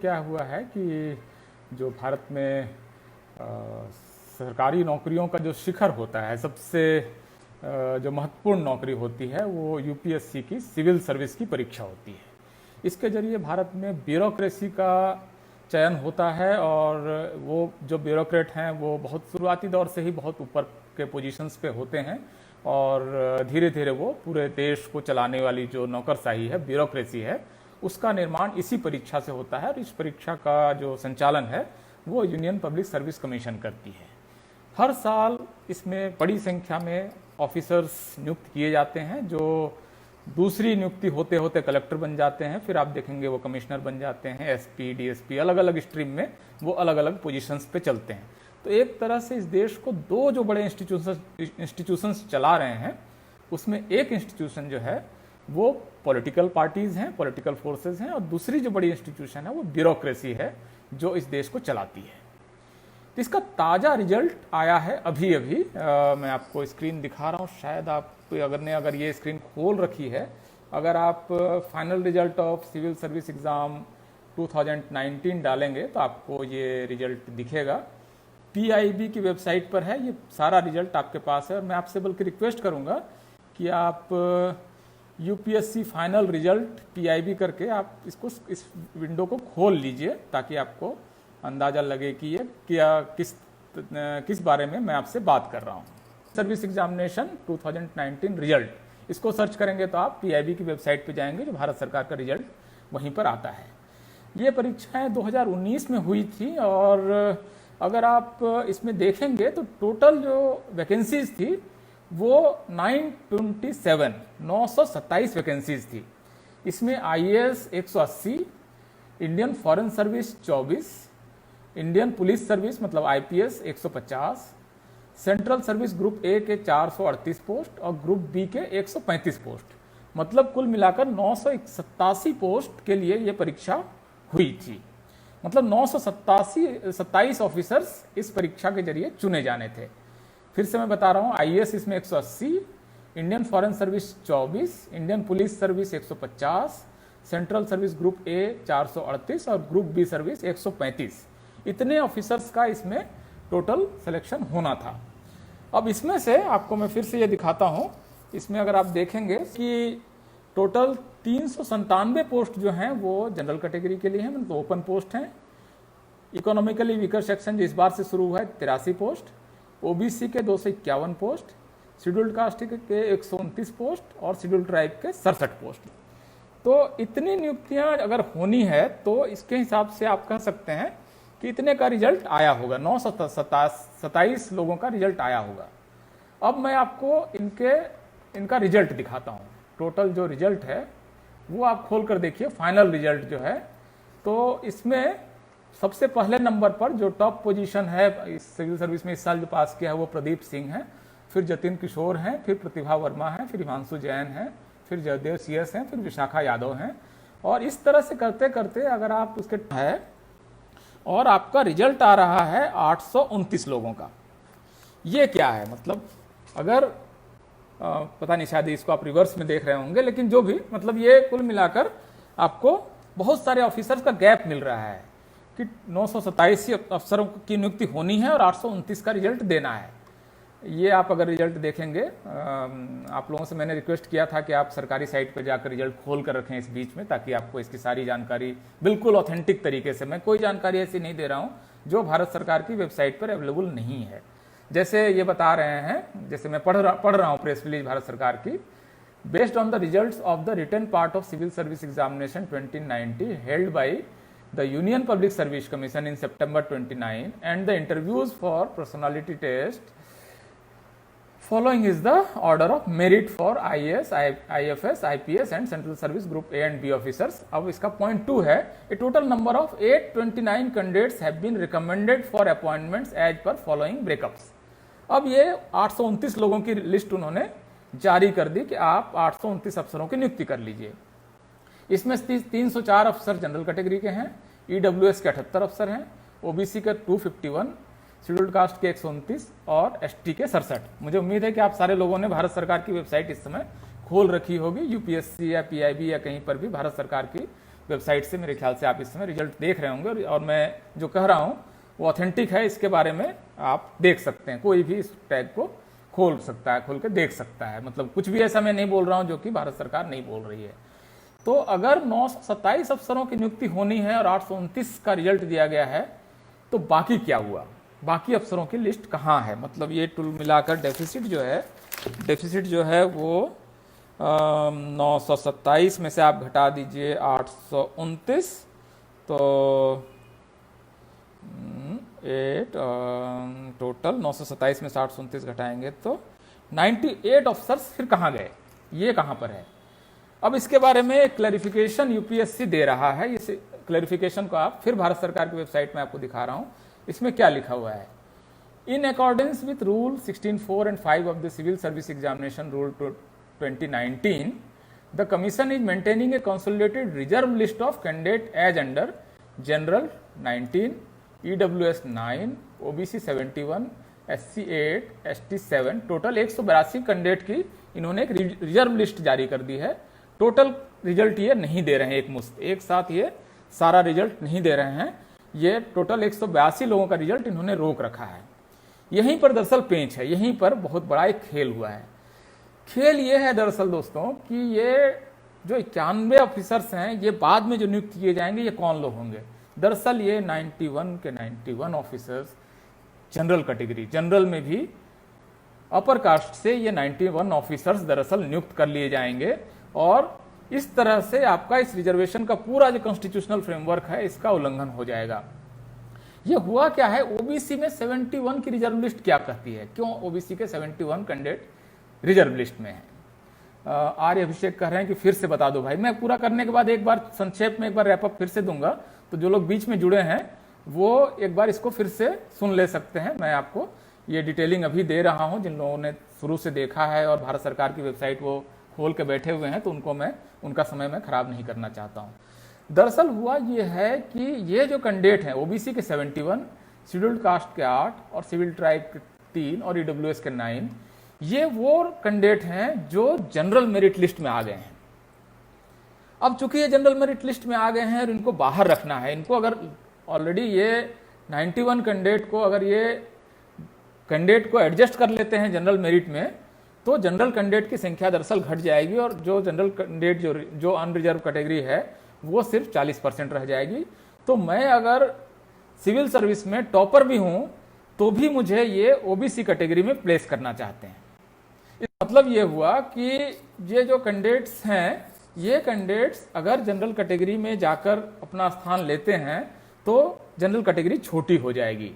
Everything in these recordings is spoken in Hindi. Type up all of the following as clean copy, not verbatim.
क्या हुआ है कि जो भारत में सरकारी नौकरियों का जो शिखर होता है, सबसे जो महत्वपूर्ण नौकरी होती है वो यूपीएससी की सिविल सर्विस की परीक्षा होती है। इसके जरिए भारत में ब्यूरोक्रेसी का चयन होता है और वो जो ब्यूरोक्रेट हैं वो बहुत शुरुआती दौर से ही बहुत ऊपर के पोजीशंस पे होते हैं और धीरे धीरे वो पूरे देश को चलाने वाली जो नौकरशाही है, ब्यूरोक्रेसी है, उसका निर्माण इसी परीक्षा से होता है। और इस परीक्षा का जो संचालन है वो यूनियन पब्लिक सर्विस कमीशन करती है। हर साल इसमें बड़ी संख्या में ऑफिसर्स नियुक्त किए जाते हैं, जो दूसरी नियुक्ति होते होते कलेक्टर बन जाते हैं, फिर आप देखेंगे वो कमिश्नर बन जाते हैं, एसपी, डीएसपी, अलग अलग स्ट्रीम में वो अलग अलग पोजीशंस पे चलते हैं। तो एक तरह से इस देश को दो जो बड़े इंस्टीट्यूशंस चला रहे हैं, उसमें एक इंस्टीट्यूशन जो है वो पॉलिटिकल पार्टीज हैं, पॉलिटिकल फोर्सेस हैं, और दूसरी जो बड़ी इंस्टीट्यूशन है वो ब्यूरोक्रेसी है जो इस देश को चलाती है। तो इसका ताज़ा रिजल्ट आया है अभी अभी। मैं आपको स्क्रीन दिखा रहा हूँ, शायद आप अगर ये स्क्रीन खोल रखी है, अगर आप final result of civil service exam 2019 डालेंगे तो आपको ये रिजल्ट दिखेगा। पीआईबी की वेबसाइट पर है, ये सारा रिजल्ट आपके पास है। और मैं आपसे बल्कि रिक्वेस्ट करूँगा कि आप यूपीएससी फाइनल रिजल्ट पीआईबी करके आप इस विंडो को खोल लीजिए, ताकि आपको अंदाज़ा लगे कि ये किस बारे में मैं आपसे बात कर रहा हूँ। सर्विस एग्जामिनेशन 2019 रिजल्ट, इसको सर्च करेंगे तो आप पीआईबी की वेबसाइट पे जाएंगे, जो भारत सरकार का रिजल्ट वहीं पर आता है। ये परीक्षाएं 2019 में हुई थी और अगर आप इसमें देखेंगे तो टोटल जो वैकेंसीज थी वो 927 वैकेंसीज थी। इसमें IAS 180, Indian foreign service 24, Indian police service मतलब IPS 150, central service group A के 438 पोस्ट और ग्रुप बी के 135 पोस्ट, मतलब कुल मिलाकर 987 पोस्ट के लिए ये परीक्षा हुई थी। मतलब 927 ऑफिसर्स इस परीक्षा के जरिए चुने जाने थे। फिर से मैं बता रहा हूँ, आईएएस इसमें 180, Indian foreign service 24, Indian police service 150, central service group ए 438 और ग्रुप बी सर्विस 135, इतने ऑफिसर्स का इसमें टोटल सिलेक्शन होना था। अब इसमें से आपको मैं फिर से ये दिखाता हूँ, इसमें अगर आप देखेंगे कि टोटल 397 पोस्ट जो हैं वो जनरल कैटेगरी के लिए हैं, मतलब ओपन पोस्ट हैं। इकोनॉमिकली वीकर सेक्शन जो इस बार से शुरू हुआ है 83 पोस्ट, ओबीसी के 251 पोस्ट, शेड्यूल्ड कास्ट के 129 पोस्ट और शेड्यूल्ड ट्राइब के 67 पोस्ट। तो इतनी नियुक्तियां अगर होनी है तो इसके हिसाब से आप कह सकते हैं कि इतने का रिजल्ट आया होगा, 927 लोगों का रिजल्ट आया होगा। अब मैं आपको इनका रिजल्ट दिखाता हूँ। टोटल जो रिजल्ट है वो आप खोल कर देखिए, फाइनल रिजल्ट जो है। तो इसमें सबसे पहले नंबर पर जो टॉप पोजीशन है इस सिविल सर्विस में इस साल जो पास किया है वो प्रदीप सिंह है, फिर जतिन किशोर हैं, फिर प्रतिभा वर्मा है, फिर हिमांशु जैन है, फिर जयदेव सीएस हैं, फिर विशाखा यादव हैं। और इस तरह से करते करते अगर आप उसके है और आपका रिजल्ट आ रहा है 829 लोगों का। ये क्या है, मतलब अगर पता नहीं, शायद इसको आप रिवर्स में देख रहे होंगे, लेकिन जो भी, मतलब ये कुल मिलाकर आपको बहुत सारे ऑफिसर्स का गैप मिल रहा है कि 927 अफसरों की नियुक्ति होनी है और 829 का रिजल्ट देना है। ये आप अगर रिजल्ट देखेंगे, आप लोगों से मैंने रिक्वेस्ट किया था कि आप सरकारी साइट पर जाकर रिजल्ट खोल कर रखें इस बीच में, ताकि आपको इसकी सारी जानकारी बिल्कुल ऑथेंटिक तरीके से, मैं कोई जानकारी ऐसी नहीं दे रहा हूँ जो भारत सरकार की वेबसाइट पर अवेलेबल नहीं है। जैसे ये बता रहे हैं, जैसे मैं पढ़ रहा हूँ प्रेस रिलीज भारत सरकार की, based on the results of the written part of civil service examination 2090 held by the Union Public Service Commission in September 29 and the interviews for personality test following is the order of merit for IAS, IFS, IPS and Central Service Group A and B officers. अब इसका point 2 है, a total number of 829 candidates have been recommended for appointments as per following breakups. अब ये 829 लोगों की लिस्ट उन्होंने जारी कर दी कि आप 829 अफसरों की नियुक्ति कर लीजिए। इसमें 304 अफसर जनरल कैटेगरी के हैं, ईडब्ल्यूएस के 78 अफसर हैं, ओबीसी के 251, शेड्यूल्ड कास्ट के 129 और एसटी के 67। मुझे उम्मीद है कि आप सारे लोगों ने भारत सरकार की वेबसाइट इस समय खोल रखी होगी, यूपीएससी या पीआईबी या कहीं पर भी भारत सरकार की वेबसाइट से मेरे ख्याल से आप इस समय रिजल्ट देख रहे होंगे, और मैं जो कह रहा हूँ वो ऑथेंटिक है, इसके बारे में आप देख सकते हैं। कोई भी इस टैग को खोल सकता है, खोल के देख सकता है। मतलब कुछ भी ऐसा मैं नहीं बोल रहा हूँ जो कि भारत सरकार नहीं बोल रही है। तो अगर 927 अफसरों की नियुक्ति होनी है और 829 का रिजल्ट दिया गया है, तो बाकी क्या हुआ, बाकी अफसरों की लिस्ट कहाँ है? मतलब ये टूल मिलाकर डेफिसिट जो है वो 927 में से आप घटा दीजिए 829, तो 8 टोटल 927 में से 829 घटाएंगे तो 98 अफसर्स फिर कहाँ गए, ये कहाँ पर है? अब इसके बारे में क्लैरिफिकेशन यूपीएससी दे रहा है। इस क्लैरिफिकेशन को आप फिर भारत सरकार की वेबसाइट में आपको दिखा रहा हूं। इसमें क्या लिखा हुआ है? In accordance with rule 16(4) and 5 of the civil service examination rule 2019, the commission is maintaining a consolidated reserve list of candidate as under general 19, EWS 9, OBC 71, SC 8, ST 7, total 182 candidate की इन्होंने एक रिजर्व लिस्ट जारी कर दी है। टोटल रिजल्ट ये नहीं दे रहे हैं एक मुश्त, एक साथ ये सारा रिजल्ट नहीं दे रहे हैं। ये टोटल 182 लोगों का रिजल्ट इन्होंने रोक रखा है। यहीं पर दरअसल पेंच है, यहीं पर बहुत बड़ा एक खेल हुआ है। खेल ये है दरअसल दोस्तों कि ये जो 91 ऑफिसर्स हैं, ये बाद में जो नियुक्त किए जाएंगे, ये कौन लोग होंगे? दरअसल ये 91 के 91 ऑफिसर्स जनरल कैटेगरी, जनरल में भी अपर कास्ट से ये 91 ऑफिसर्स दरअसल नियुक्त कर लिए जाएंगे, और इस तरह से आपका इस रिजर्वेशन का पूरा जो कॉन्स्टिट्यूशनल फ्रेमवर्क है, इसका उल्लंघन हो जाएगा। ये हुआ क्या है? ओबीसी में 71 की रिजर्व लिस्ट क्या कहती है? क्यों ओबीसी के 71 कैंडिडेट रिजर्व लिस्ट में है? आर्य अभिषेक कह रहे हैं कि फिर से बता दो भाई। मैं पूरा करने के बाद एक बार संक्षेप में एक बार रैपअप फिर से दूंगा, तो जो लोग बीच में जुड़े हैं वो एक बार इसको फिर से सुन ले सकते हैं। मैं आपको ये डिटेलिंग अभी दे रहा हूं, जिन लोगों ने शुरू से देखा है और भारत सरकार की वेबसाइट वो खोल के बैठे हुए हैं, तो उनका समय मैं खराब नहीं करना चाहता हूं। दरअसल हुआ ये है कि ये जो कैंडिडेट हैं, ओबीसी के 71, शेड्यूल्ड कास्ट के 8 और सिविल ट्राइब के 3 और ईडब्ल्यूएस के 9, ये वो कैंडिडेट हैं जो जनरल मेरिट लिस्ट में आ गए हैं। अब चूंकि ये जनरल मेरिट लिस्ट में आ गए हैं और इनको बाहर रखना है, इनको अगर ऑलरेडी ये 91 कैंडिडेट को अगर ये कैंडिडेट को एडजस्ट कर लेते हैं जनरल मेरिट में, तो जनरल कैंडिडेट की संख्या दरअसल घट जाएगी, और जो जनरल कैंडिडेट जो अनरिजर्व कैटेगरी है वो सिर्फ 40% रह जाएगी। तो मैं अगर सिविल सर्विस में टॉपर भी हूं तो भी मुझे ये ओबीसी कैटेगरी में प्लेस करना चाहते हैं। इसका मतलब ये हुआ कि ये जो कैंडिडेट्स हैं, ये कैंडिडेट्स अगर जनरल कैटेगरी में जाकर अपना स्थान लेते हैं तो जनरल कैटेगरी छोटी हो जाएगी।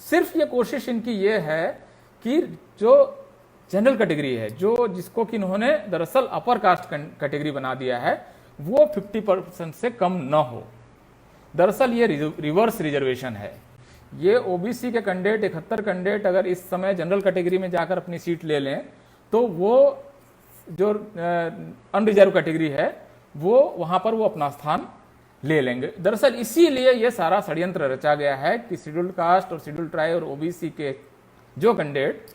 सिर्फ ये कोशिश इनकी ये है कि जो जनरल कैटेगरी है, जो जिसको कि इन्होंने दरअसल अपर कास्ट कैटेगरी बना दिया है, वो 50% से कम न हो। दरअसल ये रिवर्स रिजर्वेशन है। ये ओबीसी के कैंडिडेट 71 कैंडिडेट अगर इस समय जनरल कैटेगरी में जाकर अपनी सीट ले लें, तो वो जो अनरिजर्व कैटेगरी है वो वहां पर वो अपना स्थान ले लेंगे। दरअसल इसीलिए ये सारा षड्यंत्र रचा गया है कि शेड्यूल्ड कास्ट और शेड्यूल्ड ट्राइब और ओबीसी के जो कैंडिडेट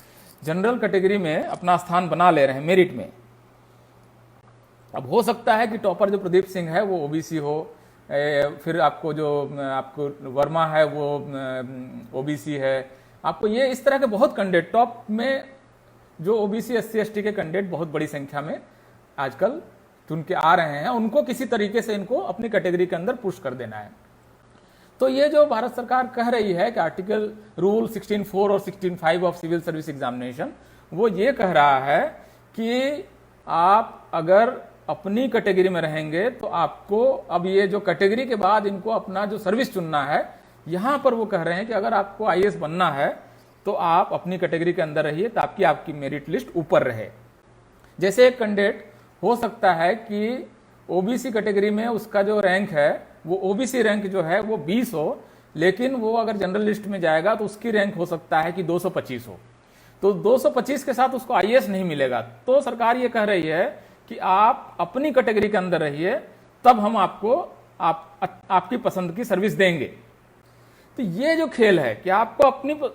जनरल कैटेगरी में अपना स्थान बना ले रहे हैं मेरिट में। अब हो सकता है कि टॉपर जो प्रदीप सिंह है वो ओबीसी हो, फिर आपको जो आपको वर्मा है वो ओबीसी है, आपको ये इस तरह के बहुत कैंडिडेट टॉप में जो ओबीसी एससी एसटी के कैंडिडेट बहुत बड़ी संख्या में आजकल चुन के आ रहे हैं, उनको किसी तरीके से इनको अपनी कैटेगरी के अंदर पुश कर देना है। तो ये जो भारत सरकार कह रही है कि आर्टिकल रूल 16(4) और 16(5) ऑफ सिविल सर्विस एग्जामिनेशन, वो ये कह रहा है कि आप अगर अपनी कैटेगरी में रहेंगे तो आपको अब ये जो कैटेगरी के बाद इनको अपना जो सर्विस चुनना है, यहां पर वो कह रहे हैं कि अगर आपको आईएएस बनना है तो आप अपनी कैटेगरी के अंदर रहिए ताकि आपकी मेरिट लिस्ट ऊपर रहे। जैसे एक कैंडिडेट हो सकता है कि ओबीसी कैटेगरी में उसका जो रैंक है वो ओबीसी रैंक जो है वो 20 हो, लेकिन वो अगर जनरल लिस्ट में जाएगा तो उसकी रैंक हो सकता है कि 225 हो, तो 225 के साथ उसको आईएएस नहीं मिलेगा। तो सरकार ये कह रही है कि आप अपनी कैटेगरी के अंदर रहिए, तब हम आपको आपकी पसंद की सर्विस देंगे। तो ये जो खेल है कि आपको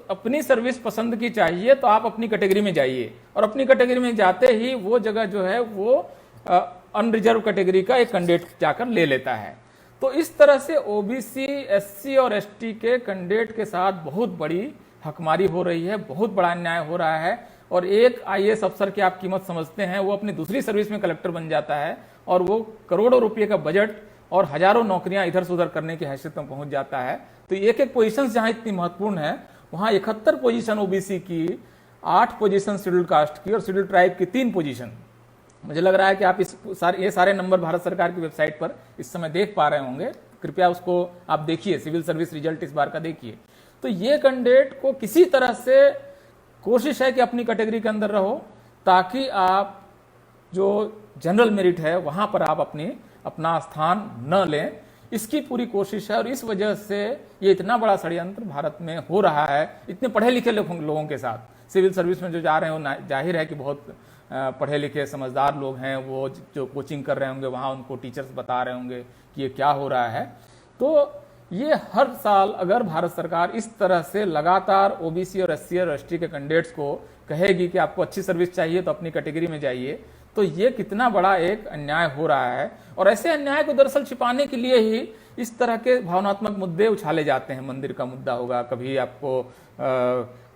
अपनी सर्विस पसंद की चाहिए तो आप अपनी कैटेगरी में जाइए, और अपनी कैटेगरी में जाते ही वो जगह जो है वो अनरिजर्व कैटेगरी का एक कैंडिडेट जाकर ले लेता है। तो इस तरह से ओबीसी, एससी और एसटी के कैंडिडेट के साथ बहुत बड़ी हकमारी हो रही है, बहुत बड़ा अन्याय हो रहा है। और एक आईएएस अफसर की आप कीमत समझते हैं, वो अपनी दूसरी सर्विस में कलेक्टर बन जाता है और वो करोड़ों रुपए का बजट और हजारों नौकरियां इधर से उधर करने की हैसियत में पहुंच जाता है। तो एक एक पोजीशन जहां इतनी महत्वपूर्ण है, वहां 71 पोजीशन ओबीसी की, 8 पोजीशन शेड्यूल कास्ट की और शेड्यूल ट्राइब की 3 पोजीशन। मुझे लग रहा है कि आप ये सारे नंबर भारत सरकार की वेबसाइट पर इस समय देख पा रहे होंगे, कृपया उसको आप देखिए, सिविल सर्विस रिजल्ट इस बार का देखिए। तो ये कैंडिडेट को किसी तरह से कोशिश है कि अपनी कैटेगरी के अंदर रहो, ताकि आप जो जनरल मेरिट है वहां पर आप अपना स्थान न लें, इसकी पूरी कोशिश है। और इस वजह से ये इतना बड़ा षड्यंत्र भारत में हो रहा है, इतने पढ़े लिखे लोगों के साथ। सिविल सर्विस में जो जा रहे हो, जाहिर है कि बहुत पढ़े लिखे समझदार लोग हैं, वो जो कोचिंग कर रहे होंगे वहां उनको टीचर्स बता रहे होंगे कि ये क्या हो रहा है। तो ये हर साल अगर भारत सरकार इस तरह से लगातार ओबीसी और एससी और एसटी के कैंडिडेट्स को कहेगी कि आपको अच्छी सर्विस चाहिए तो अपनी कैटेगरी में जाइए, तो ये कितना बड़ा एक अन्याय हो रहा है। और ऐसे अन्याय को दरअसल छिपाने के लिए ही इस तरह के भावनात्मक मुद्दे उछाले जाते हैं। मंदिर का मुद्दा होगा, कभी आपको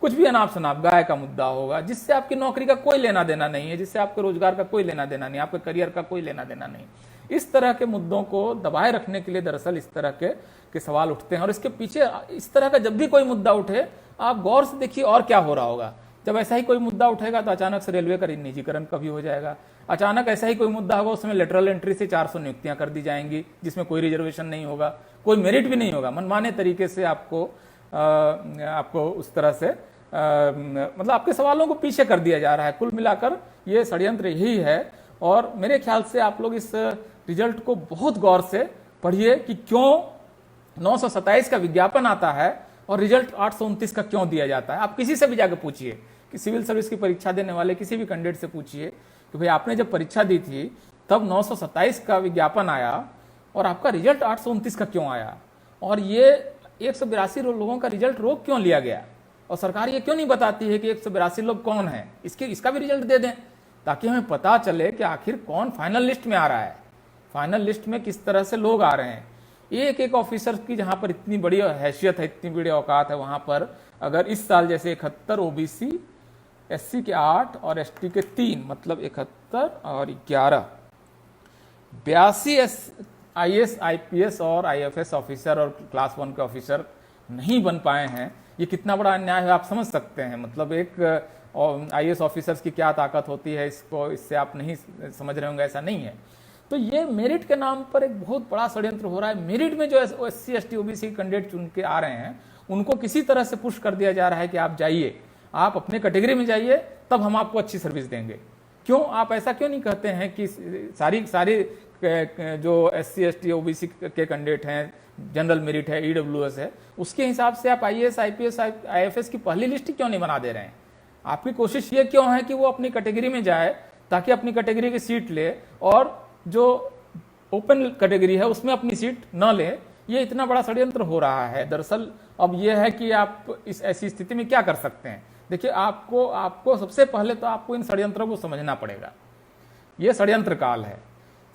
कुछ भी अनाप शनाप गाय का मुद्दा होगा, जिससे आपकी नौकरी का कोई लेना देना नहीं है, जिससे आपके रोजगार का कोई लेना देना नहीं, आपके करियर का कोई लेना देना नहीं। इस तरह के मुद्दों को दबाए रखने के लिए दरअसल इस तरह के सवाल उठते हैं। और इसके पीछे इस तरह का जब भी कोई मुद्दा उठे, आप गौर से देखिए और क्या हो रहा होगा। जब ऐसा ही कोई मुद्दा उठेगा तो अचानक से रेलवे का निजीकरण कभी हो जाएगा, अचानक ऐसा ही कोई मुद्दा होगा, उसमें लेटरल एंट्री से 400 नियुक्तियां कर दी जाएंगी, जिसमें कोई रिजर्वेशन नहीं होगा, कोई मेरिट भी नहीं होगा, मनमाने तरीके से आपको उस तरह से मतलब आपके सवालों को पीछे कर दिया जा रहा है। कुल मिलाकर ये षड्यंत्र यही है। और मेरे ख्याल से आप लोग इस रिजल्ट को बहुत गौर से पढ़िए कि क्यों 927 का विज्ञापन आता है और रिजल्ट 829 का क्यों दिया जाता है। आप किसी से भी जाकर पूछिए, कि सिविल सर्विस की परीक्षा देने वाले किसी भी कैंडिडेट से पूछिए कि भाई आपने जब परीक्षा दी थी तब 927 का विज्ञापन आया और आपका रिजल्ट 829 का क्यों आया, और ये 182 लोगों का रिजल्ट रोक क्यों लिया गया, और सरकार ये क्यों नहीं बताती है कि 182 लोग कौन है, इसका भी रिजल्ट दे दें, ताकि हमें पता चले कि आखिर कौन फाइनल लिस्ट में आ रहा है, फाइनल लिस्ट में किस तरह से लोग आ रहे हैं। एक एक ऑफिसर की जहां पर इतनी बड़ी हैसियत है, इतनी बड़ी औकात है, वहां पर अगर इस साल जैसे 71 ओबीसी, एससी के 8 और एसटी के 3, मतलब 71 और 11, 82 आईएएस, आईपीएस और आईएफएस ऑफिसर और क्लास 1 के ऑफिसर नहीं बन पाए हैं, ये कितना बड़ा अन्याय है आप समझ सकते हैं। मतलब एक आईएएस ऑफिसर्स की क्या ताकत होती है, इससे आप नहीं समझ रहे होंगे, ऐसा नहीं है। तो ये मेरिट के नाम पर एक बहुत बड़ा षड्यंत्र हो रहा है। मेरिट में जो एससी एसटी ओबीसी कैंडिडेट चुन के आ रहे हैं, उनको किसी तरह से पुश कर दिया जा रहा है कि आप जाइए, आप अपने कैटेगरी में जाइए, तब हम आपको अच्छी सर्विस देंगे। क्यों आप ऐसा क्यों नहीं कहते हैं कि सारी जो एससी एसटी ओबीसी के कैंडिडेट हैं, जनरल मेरिट है, ईडब्ल्यूएस है, उसके हिसाब से आप आईएएस, आईपीएस, आईएफएस की पहली लिस्ट क्यों नहीं बना दे रहे हैं? आपकी कोशिश ये क्यों है कि वो अपनी कैटेगरी में जाए ताकि अपनी कैटेगरी की सीट ले, और जो ओपन कैटेगरी है उसमें अपनी सीट न ले? ये इतना बड़ा षड्यंत्र हो रहा है दरअसल। अब ये है कि आप इस ऐसी स्थिति में क्या कर सकते हैं। देखिए, आपको सबसे पहले तो आपको इन षड्यंत्रों को समझना पड़ेगा। ये षड्यंत्र काल है,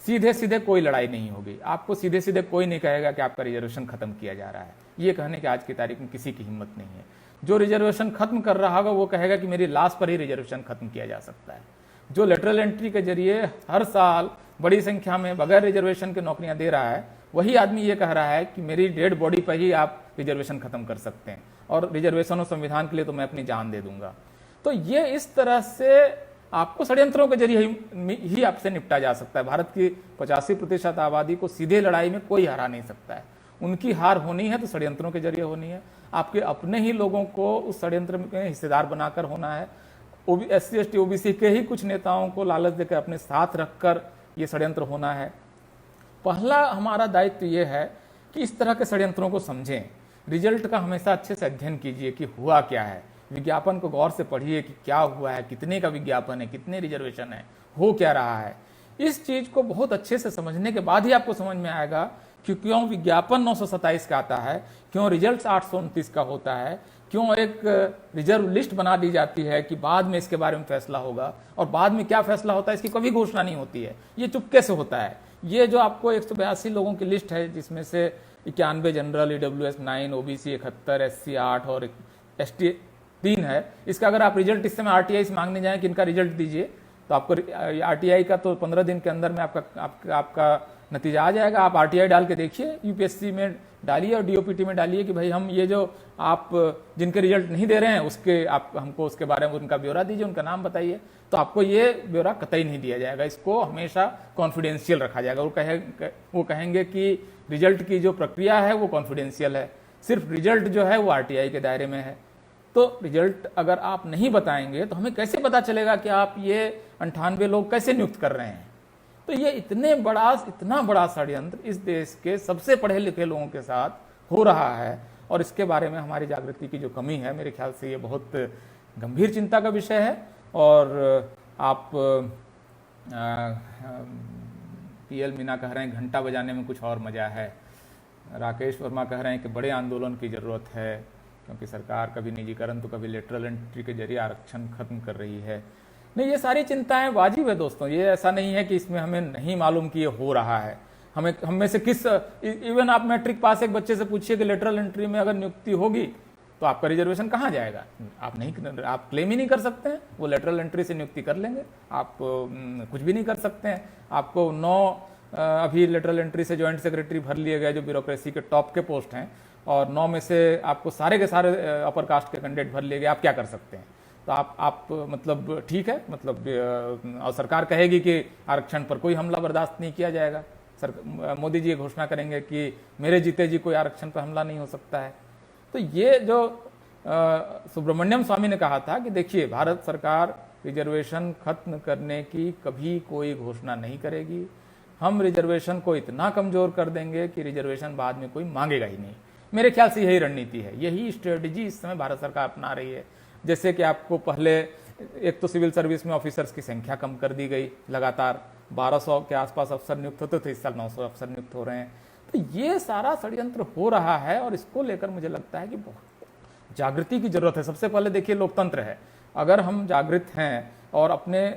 सीधे सीधे कोई लड़ाई नहीं होगी, आपको सीधे सीधे कोई नहीं कहेगा कि आपका रिजर्वेशन खत्म किया जा रहा है। ये कहने की आज की तारीख में किसी की हिम्मत नहीं है। जो रिजर्वेशन खत्म कर रहा होगा वो कहेगा कि मेरी लाश पर ही रिजर्वेशन खत्म किया जा सकता है। जो लेटरल एंट्री के जरिए हर साल बड़ी संख्या में बगैर रिजर्वेशन की नौकरियां दे रहा है, वही आदमी ये कह रहा है कि मेरी डेड बॉडी पर ही आप रिजर्वेशन खत्म कर सकते हैं, और रिजर्वेशन और संविधान के लिए तो मैं अपनी जान दे दूंगा। तो ये इस तरह से आपको षड्यंत्रों के जरिए ही आपसे निपटा जा सकता है। भारत की 85% आबादी को सीधे लड़ाई में कोई हरा नहीं सकता है। उनकी हार होनी है तो षड्यंत्रों के जरिए होनी है। आपके अपने ही लोगों को उस षड्यंत्र में हिस्सेदार बनाकर होना है। एससी एसटी ओबीसी के ही कुछ नेताओं को लालच देकर अपने साथ रखकर ये षड्यंत्र होना है। पहला हमारा दायित्व ये है कि इस तरह के षड्यंत्रों को समझें, रिजल्ट का हमेशा अच्छे से अध्ययन कीजिए कि हुआ क्या है, विज्ञापन को गौर से पढ़िए कि क्या हुआ है, कितने का विज्ञापन है, कितने रिजर्वेशन है, हो क्या रहा है। इस चीज को बहुत अच्छे से समझने के बाद ही आपको समझ में आएगा कि क्यों विज्ञापन 927 का आता है, क्यों रिजल्ट 829 का होता है, क्यों एक रिजर्व लिस्ट बना दी जाती है कि बाद में इसके बारे में फैसला होगा, और बाद में क्या फैसला होता है इसकी कभी घोषणा नहीं होती है, ये चुपके से होता है। ये जो आपको 182 लोगों की लिस्ट है, जिसमें से 91 जनरल, EWS 9, OBC 71, SC 8 और ST 3 है, इसका अगर आप रिजल्ट इस समय RTI से मांगने जाएं कि इनका रिजल्ट दीजिए, तो आपको RTI का तो 15 दिन के अंदर में आपका नतीजा आ जाएगा। आप RTI डाल के देखिए, UPSC में डालिए और DOPT में डालिए कि भाई हम ये जो आप जिनके रिजल्ट नहीं दे रहे हैं उसके आप हमको उसके बारे में उनका ब्यौरा दीजिए, उनका नाम बताइए, तो आपको ये ब्यौरा कतई नहीं दिया जाएगा। इसको हमेशा कॉन्फिडेंशियल रखा जाएगा। वो कहेंगे कि रिजल्ट की जो प्रक्रिया है वो कॉन्फिडेंशियल है, सिर्फ रिजल्ट जो है वो RTI के दायरे में है। तो रिजल्ट अगर आप नहीं बताएंगे तो हमें कैसे पता चलेगा कि आप ये 98 लोग कैसे नियुक्त कर रहे हैं। तो ये इतना बड़ा षड्यंत्र इस देश के सबसे पढ़े लिखे लोगों के साथ हो रहा है, और इसके बारे में हमारी जागृति की जो कमी है, मेरे ख्याल से ये बहुत गंभीर चिंता का विषय है। और आप PL मीना कह रहे हैं घंटा बजाने में कुछ और मजा है। राकेश वर्मा कह रहे हैं कि बड़े आंदोलन की जरूरत है, क्योंकि सरकार कभी निजीकरण तो कभी लेटरल एंट्री के जरिए आरक्षण खत्म कर रही है। नहीं, ये सारी चिंताएं वाजिब है दोस्तों, ये ऐसा नहीं है कि इसमें हमें नहीं मालूम कि ये हो रहा है। हम में से किस, इवन आप मैट्रिक पास एक बच्चे से पूछिए कि लेटरल एंट्री में अगर नियुक्ति होगी तो आपका रिजर्वेशन कहाँ जाएगा? आप क्लेम ही नहीं कर सकते हैं, वो लेटरल एंट्री से नियुक्ति कर लेंगे, आप कुछ भी नहीं कर सकते हैं। आपको 9 अभी लेटरल एंट्री से ज्वाइंट सेक्रेटरी भर लिए गए जो ब्यूरोक्रेसी के टॉप के पोस्ट हैं, और 9 में से आपको सारे के सारे अपर कास्ट के कैंडिडेट भर लिए गए, आप क्या कर सकते हैं? तो आप मतलब ठीक है, मतलब और सरकार कहेगी कि आरक्षण पर कोई हमला बर्दाश्त नहीं किया जाएगा। मोदी जी ये घोषणा करेंगे कि मेरे जीते जी कोई आरक्षण पर हमला नहीं हो सकता है। तो ये जो सुब्रमण्यम स्वामी ने कहा था कि देखिए, भारत सरकार रिजर्वेशन खत्म करने की कभी कोई घोषणा नहीं करेगी, हम रिजर्वेशन को इतना कमजोर कर देंगे कि रिजर्वेशन बाद में कोई मांगेगा ही नहीं। मेरे ख्याल से यही रणनीति है, यही स्ट्रेटजी इस समय भारत सरकार अपना रही है। जैसे कि आपको पहले एक तो सिविल सर्विस में ऑफिसर्स की संख्या कम कर दी गई, लगातार 1200 के आसपास अफसर नियुक्त होते थे, इस साल 900 अफसर नियुक्त हो रहे हैं। तो ये सारा षड्यंत्र हो रहा है, और इसको लेकर मुझे लगता है कि बहुत जागृति की जरूरत है। सबसे पहले देखिए, लोकतंत्र है, अगर हम जागृत हैं और अपने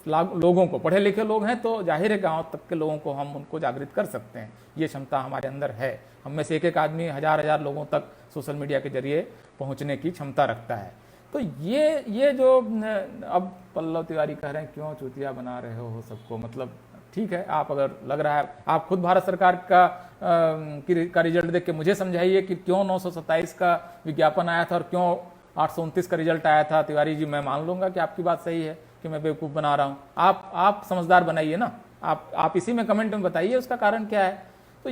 लोगों को, पढ़े लिखे लोग हैं तो जाहिर है गांव तक के लोगों को हम उनको जागृत कर सकते हैं, ये क्षमता हमारे अंदर है। हम में से एक आदमी हजार लोगों तक सोशल मीडिया के जरिए पहुंचने की क्षमता रखता है। तो ये जो अब पल्लव तिवारी कह रहे हैं क्यों चूतिया बना रहे हो सबको, मतलब ठीक है, आप अगर लग रहा है, आप खुद भारत सरकार का रिजल्ट देख के मुझे समझाइए कि क्यों 927 का विज्ञापन आया था और क्यों 829 का रिजल्ट आया था। तिवारी जी, मैं मान लूंगा कि आपकी बात सही है कि मैं बेवकूफ़ बना रहा हूं, आप समझदार बनाइए ना, आप इसी में कमेंट में बताइए उसका कारण क्या है। तो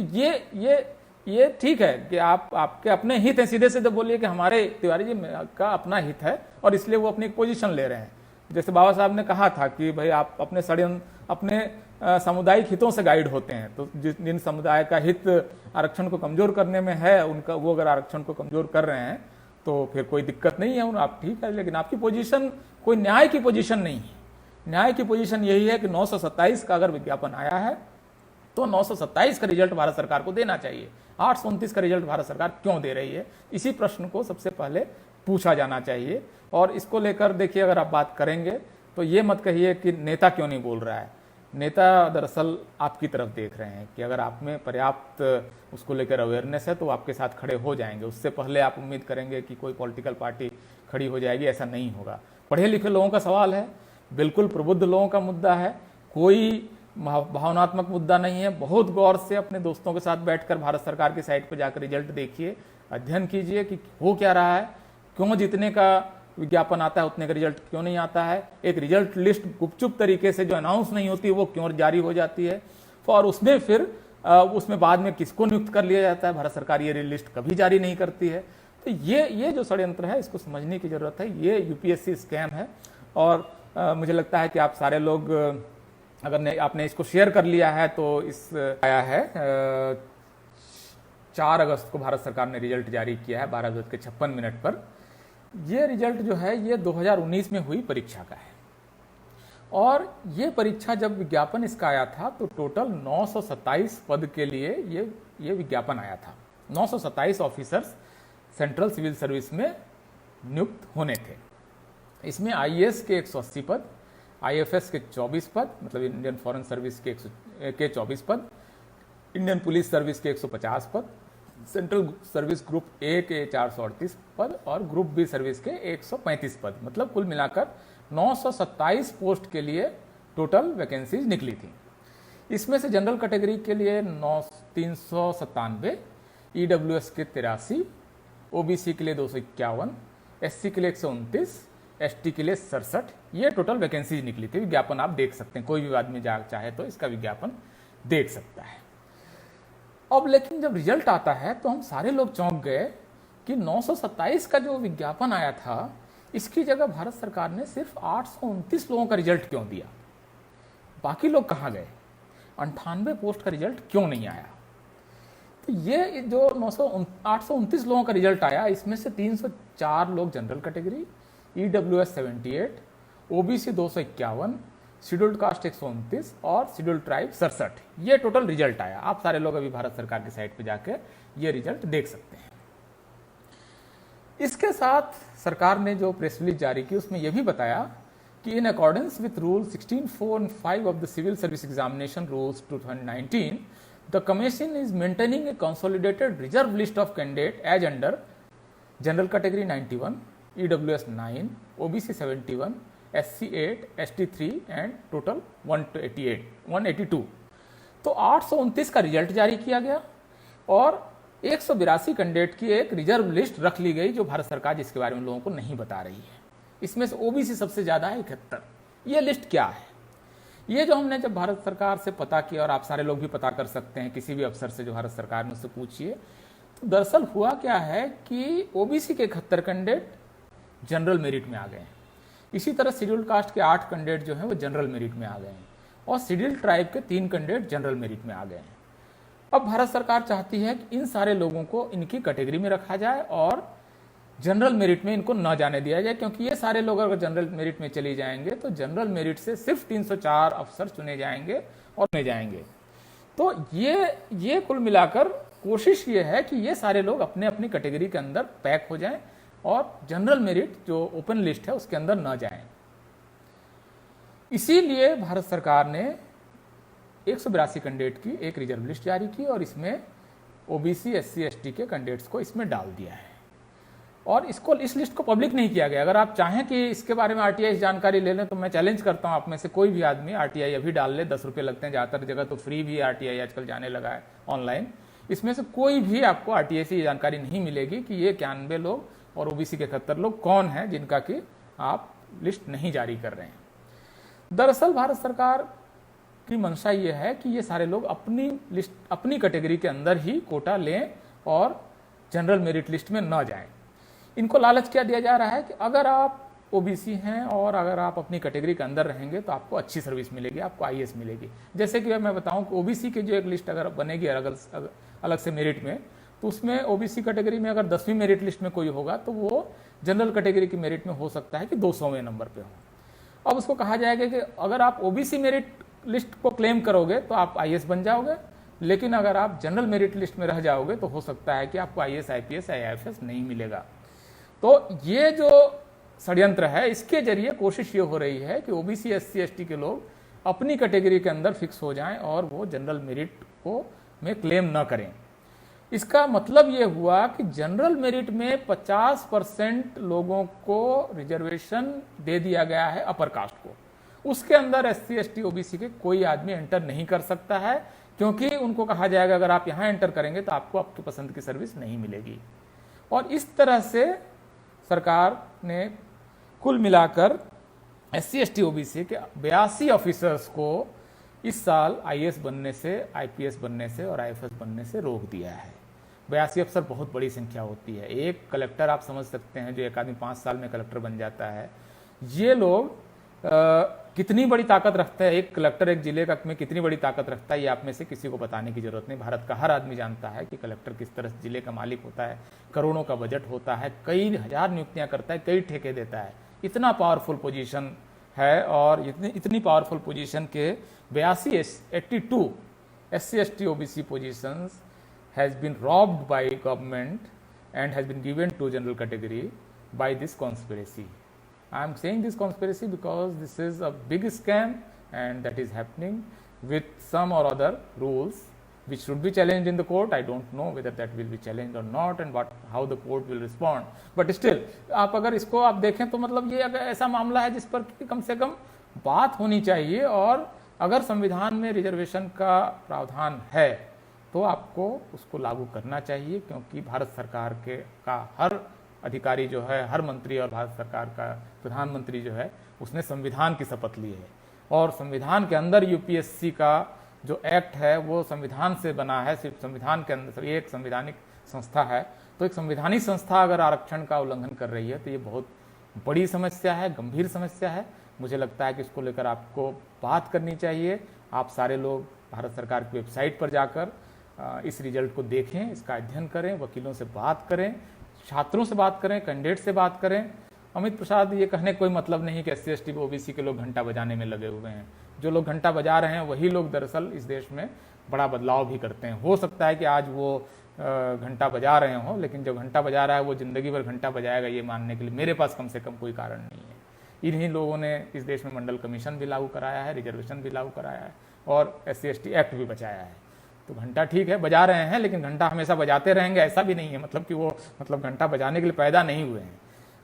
ये ठीक है कि आपके अपने हित हैं, सीधे सीधे बोलिए कि हमारे तिवारी जी का अपना हित है और इसलिए वो अपनी एक पोजीशन ले रहे हैं। जैसे बाबा साहब ने कहा था कि भाई आप अपने सामुदायिक हितों से गाइड होते हैं, तो जिन समुदाय का हित आरक्षण को कमजोर करने में है, उनका वो अगर आरक्षण को कमजोर कर रहे हैं तो फिर कोई दिक्कत नहीं है, आप ठीक है। लेकिन आपकी पोजीशन कोई न्याय की पोजीशन नहीं है। न्याय की पोजीशन यही है कि 927 का अगर विज्ञापन आया है तो 927 का रिजल्ट भारत सरकार को देना चाहिए। 829 का रिजल्ट भारत सरकार क्यों दे रही है, इसी प्रश्न को सबसे पहले पूछा जाना चाहिए। और इसको लेकर देखिए, अगर आप बात करेंगे तो ये मत कहिए कि नेता क्यों नहीं बोल रहा है। नेता दरअसल आपकी तरफ देख रहे हैं कि अगर आप में पर्याप्त उसको लेकर अवेयरनेस है तो आपके साथ खड़े हो जाएंगे। उससे पहले आप उम्मीद करेंगे कि कोई पॉलिटिकल पार्टी खड़ी हो जाएगी, ऐसा नहीं होगा। पढ़े लिखे लोगों का सवाल है, बिल्कुल प्रबुद्ध लोगों का मुद्दा है, कोई भावनात्मक मुद्दा नहीं है। बहुत गौर से अपने दोस्तों के साथ बैठकर भारत सरकार की साइट पर जाकर रिजल्ट देखिए, अध्ययन कीजिए कि हो क्या रहा है, क्यों जितने का विज्ञापन आता है उतने का रिजल्ट क्यों नहीं आता है, एक रिजल्ट लिस्ट गुपचुप तरीके से जो अनाउंस नहीं होती वो क्यों जारी हो जाती है, और उसमें फिर उसमें बाद में किसको नियुक्त कर लिया जाता है। भारत सरकार ये लिस्ट कभी जारी नहीं करती है। तो ये जो षड्यंत्र है इसको समझने की जरूरत है। ये UPSC स्कैम है, और मुझे लगता है कि आप सारे लोग अगर आपने इसको शेयर कर लिया है तो इस आया है 4 अगस्त को भारत सरकार ने रिजल्ट जारी किया है 12:56 पर। ये रिजल्ट जो है ये 2019 में हुई परीक्षा का है, और ये परीक्षा जब विज्ञापन इसका आया था तो टोटल 927 पद के लिए ये विज्ञापन आया था। 927 ऑफिसर्स सेंट्रल सिविल सर्विस में नियुक्त होने थे। इसमें IAS के 180 पद, IFS के 24 पद, मतलब इंडियन फॉरेन सर्विस के के 24 पद, इंडियन पुलिस सर्विस के 150 पद, सेंट्रल सर्विस ग्रुप ए के 438 पद और ग्रुप बी सर्विस के 135 पद, मतलब कुल मिलाकर 927 पोस्ट के लिए टोटल वैकेंसीज निकली थी। इसमें से जनरल कैटेगरी के लिए 397, ईडब्ल्यूएस के 83, ओबीसी के लिए 251, एससी के लिए 129, एसटी के लिए 67, ये टोटल वैकेंसीज निकली थी। विज्ञापन आप देख सकते हैं, कोई भी आदमी चाहे तो इसका विज्ञापन देख सकता है। अब लेकिन जब रिजल्ट आता है तो हम सारे लोग चौंक गए कि 927 का जो विज्ञापन आया था, इसकी जगह भारत सरकार ने सिर्फ 829 लोगों का रिजल्ट क्यों दिया? बाकी लोग कहाँ गए? 98 पोस्ट का रिजल्ट क्यों नहीं आया? तो ये जो 829 लोगों का रिजल्ट आया, इसमें से 304 लोग general category, EWS 78, OBC 251, scheduled caste 129 और शेड्यूल्ड ट्राइब 67, ये टोटल रिजल्ट आया। आप सारे लोग अभी भारत सरकार की साइट पे जाकर ये रिजल्ट देख सकते हैं। इसके साथ सरकार ने जो प्रेस रिलीज जारी की उसमें यह भी बताया कि in accordance with rule 16, 4 and 5 of the civil service examination rules 2019, the commission is maintaining a consolidated reserve list of candidate as under general category 91, EWS 9, OBC 71, SC 8, ST 3 and total 182। तो 829 का रिजल्ट जारी किया गया और 182 कैंडिडेट की एक रिजर्व लिस्ट रख ली गई, जो भारत सरकार जिसके बारे में लोगों को नहीं बता रही है। इसमें से ओबीसी सबसे ज्यादा है 71। ये लिस्ट क्या है? ये जो हमने जब भारत सरकार से पता किया, और आप सारे लोग भी पता कर सकते हैं, किसी भी अफसर से जो भारत सरकार में उससे पूछिए, तो दरअसल हुआ क्या है कि ओबीसी के 71 कैंडिडेट जनरल मेरिट में आ गए हैं। इसी तरह शेड्यूल्ड कास्ट के 8 कैंडिडेट जो हैं वो जनरल मेरिट में आ गए हैं और शेड्यूल्ड ट्राइब के 3 कैंडिडेट जनरल मेरिट में आ गए हैं। अब भारत सरकार चाहती है कि इन सारे लोगों को इनकी कैटेगरी में रखा जाए और जनरल मेरिट में इनको न जाने दिया जाए, क्योंकि ये सारे लोग अगर जनरल मेरिट में चले जाएंगे तो जनरल मेरिट से सिर्फ 304 अफसर चुने जाएंगे और चुने जाएंगे। तो ये कुल मिलाकर कोशिश ये है कि ये सारे लोग अपने अपनी कैटेगरी के अंदर पैक हो जाएं और जनरल मेरिट जो ओपन लिस्ट है उसके अंदर न जाएं। इसीलिए भारत सरकार ने 182 कैंडिडेट की एक रिजर्व लिस्ट जारी की और इसमें ओबीसी, एससी, एसटी के कैंडिडेट्स को इसमें डाल दिया है और इस लिस्ट को पब्लिक नहीं किया गया। अगर आप चाहें कि इसके बारे में आरटीआई जानकारी ले लें तो मैं चैलेंज करता हूं आप में से कोई भी आदमी आरटीआई अभी डाल ले। 10 रुपये लगते हैं, ज्यादातर जगह तो फ्री भी आरटीआई आजकल जाने लगा है ऑनलाइन। इसमें से कोई भी आपको आरटीआई से जानकारी नहीं मिलेगी कि ये 91 लोग और ओबीसी के 71 लोग कौन हैं जिनका कि आप लिस्ट नहीं जारी कर रहे हैं। दरअसल भारत सरकार की मंशा ये है कि ये सारे लोग अपनी लिस्ट, अपनी कैटेगरी के अंदर ही कोटा लें और जनरल मेरिट लिस्ट में न जाएं। इनको लालच क्या दिया जा रहा है कि अगर आप ओबीसी हैं और अगर आप अपनी कैटेगरी के अंदर रहेंगे तो आपको अच्छी सर्विस मिलेगी, आपको आईएएस मिलेगी। जैसे कि मैं बताऊं कि ओबीसी की जो एक लिस्ट अगर बनेगी अलग से मेरिट में, तो उसमें ओबीसी कैटेगरी में अगर 10वीं मेरिट लिस्ट में कोई होगा तो वो जनरल कैटेगरी की मेरिट में हो सकता है कि 200वें नंबर पे हो। अब उसको कहा जाएगा कि अगर आप ओबीसी मेरिट लिस्ट को क्लेम करोगे तो आप आईएएस बन जाओगे, लेकिन अगर आप जनरल मेरिट लिस्ट में रह जाओगे तो हो सकता है कि आपको आईएएस, आईपीएस, आईएफएस नहीं मिलेगा। तो ये जो षड्यंत्र है, इसके जरिए कोशिश ये हो रही है कि ओबीसी, एससी, एसटी के लोग अपनी कैटेगरी के अंदर फिक्स हो जाएं और वो जनरल मेरिट को में क्लेम न करें। इसका मतलब ये हुआ कि जनरल मेरिट में 50% लोगों को रिजर्वेशन दे दिया गया है अपर कास्ट को। उसके अंदर एससी, एसटी, ओबीसी के कोई आदमी एंटर नहीं कर सकता है, क्योंकि उनको कहा जाएगा अगर आप यहां एंटर करेंगे तो आपको आपकी पसंद की सर्विस नहीं मिलेगी। और इस तरह से सरकार ने कुल मिलाकर एससी, एसटी, ओबीसी के 82 ऑफिसर्स को इस साल आईएएस बनने से, आईपीएस बनने से और आईएफएस बनने से रोक दिया है। 82 अफसर बहुत बड़ी संख्या होती है। एक कलेक्टर आप समझ सकते हैं, जो एक आदमी 5 साल में कलेक्टर बन जाता है। ये लोग कितनी बड़ी ताकत रखते हैं, एक कलेक्टर एक जिले का में कितनी बड़ी ताकत रखता है, ये आप में से किसी को बताने की जरूरत नहीं। भारत का हर आदमी जानता है कि कलेक्टर किस तरह जिले का मालिक होता है, करोड़ों का बजट होता है, कई हजार नियुक्तियां करता है, कई ठेके देता है। इतना पावरफुल पोजीशन है और इतनी पावरफुल पोजीशन के 82 SC, ST, OBC positions has been robbed by government and has been given to general category by this conspiracy. I am saying this conspiracy because this is a big scam and that is happening with some or other rules which should be challenged in the court. I don't know whether that will be challenged or not and how the court will respond. But still, आप अगर इसको आप देखें तो मतलब ये अगर ऐसा मामला है जिस पर कम से कम बात होनी चाहिए, और अगर संविधान में रिजर्वेशन का प्रावधान है तो आपको उसको लागू करना चाहिए, क्योंकि भारत सरकार का हर अधिकारी जो है, हर मंत्री और भारत सरकार का प्रधानमंत्री जो है, उसने संविधान की शपथ ली है, और संविधान के अंदर यूपीएससी का जो एक्ट है वो संविधान से बना है, सिर्फ संविधान के अंदर ये एक संवैधानिक संस्था है। तो एक संवैधानिक संस्था अगर आरक्षण का उल्लंघन कर रही है तो ये बहुत बड़ी समस्या है, गंभीर समस्या है। मुझे लगता है कि इसको लेकर आपको बात करनी चाहिए। आप सारे लोग भारत सरकार की वेबसाइट पर जाकर इस रिजल्ट को देखें, इसका अध्ययन करें, वकीलों से बात करें, छात्रों से बात करें, कैंडिडेट से बात करें। अमित प्रसाद ये कहने कोई मतलब नहीं कि SC/ST OBC के लोग घंटा बजाने में लगे हुए हैं। जो लोग घंटा बजा रहे हैं वही लोग दरअसल इस देश में बड़ा बदलाव भी करते हैं। हो सकता है कि आज वो घंटा बजा रहे हों, लेकिन जो घंटा बजा रहा है वो जिंदगी भर घंटा बजाएगा ये मानने के लिए मेरे पास कम से कम कोई कारण नहीं है। इन्हीं लोगों ने इस देश में मंडल कमीशन भी लागू कराया है, रिजर्वेशन भी लागू कराया है और SC/ST एक्ट भी बचाया है। तो घंटा ठीक है बजा रहे हैं, लेकिन घंटा हमेशा बजाते रहेंगे ऐसा भी नहीं है, मतलब कि वो घंटा बजाने के लिए पैदा नहीं हुए हैं।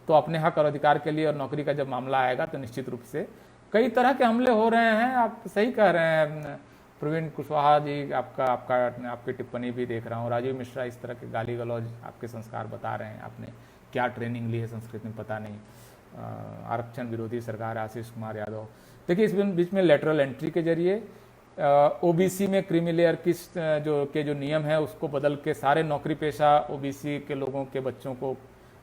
तो अपने हक और अधिकार के लिए और नौकरी का जब मामला आएगा तो निश्चित रूप से कई तरह के हमले हो रहे हैं। आप सही कह रहे हैं प्रवीण कुशवाहा जी, आपकी टिप्पणी भी देख रहा हूँ। राजीव मिश्रा इस तरह के गाली गलौज आपके संस्कार बता रहे हैं, आपने क्या ट्रेनिंग ली है संस्कृत में पता नहीं। आरक्षण विरोधी सरकार, आशीष कुमार यादव। देखिए इस बीच में लेटरल एंट्री के जरिए ओबीसी में क्रीमी लेयर की जो नियम है उसको बदल के सारे नौकरी पेशा ओबीसी के लोगों के बच्चों को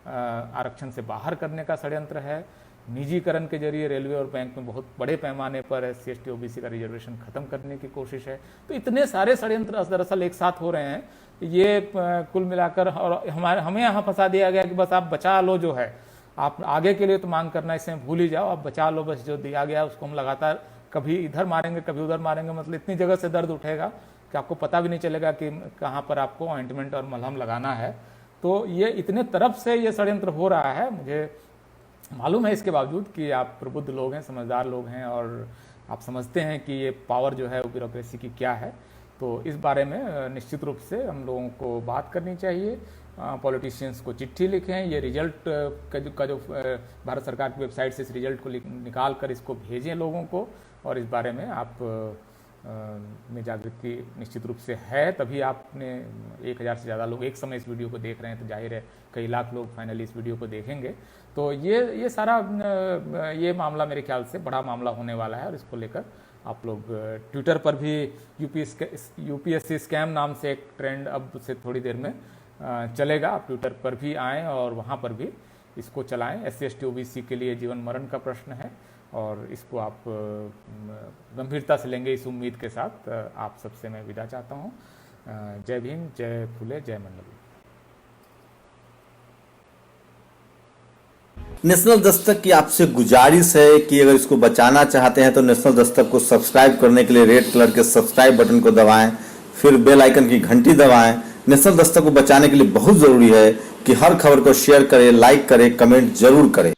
आरक्षण से बाहर करने का षड्यंत्र है। निजीकरण के जरिए रेलवे और बैंक में बहुत बड़े पैमाने पर SC/ST OBC का रिजर्वेशन खत्म करने की कोशिश है। तो इतने सारे षड्यंत्र दरअसल एक साथ हो रहे हैं। ये कुल मिलाकर और हमें यहाँ फंसा दिया गया कि बस आप बचा लो, जो है आप आगे के लिए तो मांग करना इससे भूल ही जाओ, आप बचा लो, बस जो दिया गया उसको हम लगातार कभी इधर मारेंगे कभी उधर मारेंगे, मतलब इतनी जगह से दर्द उठेगा कि आपको पता भी नहीं चलेगा कि कहाँ पर आपको ऑइंटमेंट और मलहम लगाना है। तो ये इतने तरफ से ये षड्यंत्र हो रहा है। मुझे मालूम है इसके बावजूद कि आप प्रबुद्ध लोग हैं, समझदार लोग हैं और आप समझते हैं कि ये पावर जो है वो ब्यूरोक्रेसी की क्या है। तो इस बारे में निश्चित रूप से हम लोगों को बात करनी चाहिए। पॉलिटिशियंस को चिट्ठी लिखें, ये रिजल्ट का जो भारत सरकार की वेबसाइट से इस रिजल्ट को निकाल कर इसको भेजें लोगों को, और इस बारे में आप में जागृति निश्चित रूप से है, तभी आपने 1000 से ज़्यादा लोग एक समय इस वीडियो को देख रहे हैं, तो जाहिर है कई लाख लोग फाइनली इस वीडियो को देखेंगे। तो ये सारा ये मामला मेरे ख्याल से बड़ा मामला होने वाला है, और इसको लेकर आप लोग ट्विटर पर भी यूपीएससी स्कैम नाम से एक ट्रेंड अब से थोड़ी देर में चलेगा। आप ट्विटर पर भी आएँ और वहाँ पर भी इसको चलाएं। SC/ST OBC के लिए जीवन मरण का प्रश्न है और इसको आप गंभीरता से लेंगे, इस उम्मीद के साथ आप सबसे मैं विदा चाहता हूँ। जय भीम, जय फुले, जय मंडल। नेशनल दस्तक की आपसे गुजारिश है कि अगर इसको बचाना चाहते हैं तो नेशनल दस्तक को सब्सक्राइब करने के लिए रेड कलर के सब्सक्राइब बटन को दबाएं, फिर बेल आइकन की घंटी दबाएं। नेशनल दस्तक को बचाने के लिए बहुत जरूरी है कि हर खबर को शेयर करें, लाइक करें, कमेंट जरूर करें।